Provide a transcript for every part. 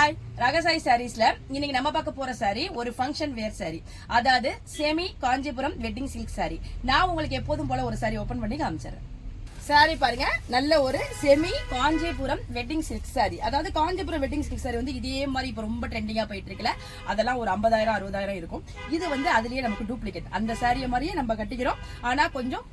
Hi ரகசாய் சாரீஸ்ல இன்னைக்கு நம்ம பார்க்க போற சாரி ஒரு ஃபங்க்ஷன் வேர் சாரி, அதாவது semi Kanchipuram wedding silk sorry. நான் உங்களுக்கு எப்போதும் போல ஒரு சாரி ஓபன் பண்ணி காமிச்சிடுறேன். சாரி பாருங்க, நல்ல ஒரு semi Kanchipuram wedding silk sorry. அதாவது காஞ்சிபுரம் வெட்டிங் சில்க் சாரி வந்து இதே மாதிரி இப்ப ரொம்ப ட்ரெண்டிங்கா போயிட்டு இருக்குல்ல, அதெல்லாம் ஒரு 50,000 60,000 இருக்கும். இது வந்து அதுலயே நமக்கு டூப்ளிகேட், அந்த சாரியை மாதிரியே நம்ம கட்டிக்கிறோம், ஆனா கொஞ்சம்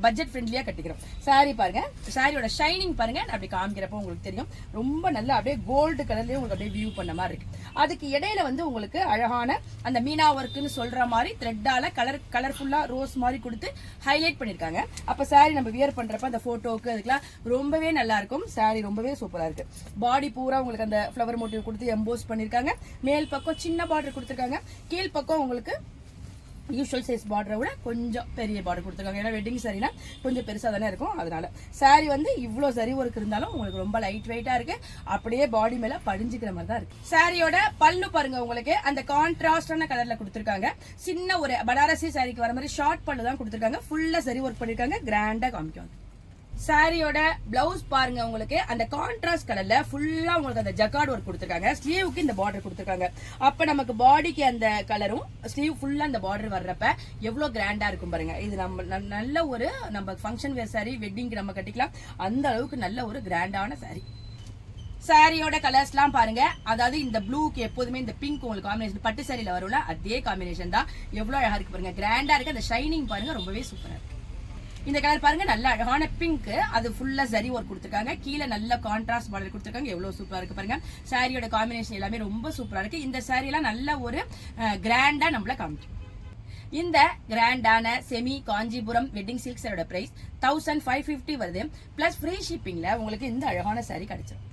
பட்ஜெட் ஃப்ரெண்ட்லியா கட்டிக்கிறோம். சாரி பாருங்க, சாரியோட ஷைனிங் பாருங்க, அப்படி காமிக்கிறப்போ உங்களுக்கு தெரியும், ரொம்ப நல்லா அப்படியே கோல்டு கலர்லயே உங்களுக்கு அப்படியே வியூ பண்ண மாதிரி இருக்கு. அதுக்கு இடையில வந்து உங்களுக்கு அழகான அந்த மீனா ஒர்க்குன்னு சொல்ற மாதிரி த்ரெட்டால கலர்ஃபுல்லா ரோஸ் மாதிரி கொடுத்து ஹைலைட் பண்ணிருக்காங்க. அப்ப சாரி நம்ம வியர் பண்றப்ப அந்த போட்டோக்கு அதுக்கெல்லாம் ரொம்பவே நல்லா இருக்கும். சாரி ரொம்பவே சூப்பரா இருக்கு. பாடி பூரா உங்களுக்கு அந்த ஃப்ளவர் மோட்டிவ் கொடுத்து எம்போஸ் பண்ணிருக்காங்க. மேல் பக்கம் சின்ன பார்டர் கொடுத்துருக்காங்க, கீழ் பக்கம் உங்களுக்கு யூஷுவல் சைஸ் பார்டரை விட கொஞ்சம் பெரிய பார்டர் கொடுத்துருக்காங்க. ஏன்னா வெட்டிங் சாரினா கொஞ்சம் பெருசா தானே இருக்கும், அதனால சாரி வந்து இவ்வளவு சரி ஒர்க் இருந்தாலும் உங்களுக்கு ரொம்ப லைட் வெயிட்டா இருக்கு, அப்படியே பாடி மேல படிஞ்சுக்கிற மாதிரி தான் இருக்கு. சாரியோட பல்லு பாருங்க, உங்களுக்கு அந்த கான்ட்ராஸ்டான கலர்ல கொடுத்துருக்காங்க. சின்ன ஒரு பனாரசி சாரிக்கு வர மாதிரி ஷார்ட் பல்லு தான் கொடுத்துருக்காங்க. ஃபுல்லா சரி ஒர்க் பண்ணிருக்காங்க, கிராண்டா காமிக்கும். சாரியோட பிளவுஸ் பாருங்க, உங்களுக்கு அந்த கான்ட்ராஸ்ட் கலர்ல ஃபுல்லா உங்களுக்கு அந்த ஜக்கார்ட் ஒர்க் கொடுத்துருக்காங்க. ஸ்லீவுக்கு இந்த பார்டர் கொடுத்துருக்காங்க. அப்ப நமக்கு பாடிக்கு அந்த கலரும் ஸ்லீவ் ஃபுல்லா அந்த பார்டர் வர்றப்ப எவ்வளவு கிராண்டா இருக்கும் பாருங்க. இது நம்ம நல்ல ஒரு நம்ம ஃபங்க்ஷன் வேர் சாரி, வெட்டிங்க்கு நம்ம கட்டிக்கலாம், அந்த அளவுக்கு நல்ல ஒரு கிராண்டான சாரி. சாரியோட கலர்ஸ் எல்லாம் பாருங்க, அதாவது இந்த ப்ளூக்கு எப்போதுமே இந்த பிங்க் உங்களுக்கு காம்பினேஷன் பட்டு சாரியில வரும்ல, அதே காம்பினேஷன் தான். எவ்வளவு அழகா இருக்கு பாருங்க, கிராண்டா இருக்கு. அந்த ஷைனிங் பாருங்க, ரொம்பவே சூப்பரா இருக்கு. இந்த கலர் பாருங்க, நல்ல அழகான பிங்க், அது ஃபுல்லா சரி ஒர்க் கொடுத்துருக்காங்க. கீழே நல்ல கான்ட்ராஸ்ட் பார்டர் கொடுத்துருக்காங்க, எவ்வளவு சூப்பரா இருக்கு பாருங்க. சாரியோட காம்பினேஷன் எல்லாமே ரொம்ப சூப்பரா இருக்கு. இந்த சாரி எல்லாம் நல்ல ஒரு கிராண்டா நம்மள காமிக்கும். இந்த கிராண்டான செமி காஞ்சிபுரம் வெட்டிங் சில்க் சாரியோட பிரைஸ் 1550 வருது. பிளஸ் ஃப்ரீ ஷிப்பிங்ல உங்களுக்கு இந்த அழகான சாரி கிடைச்சிடும்.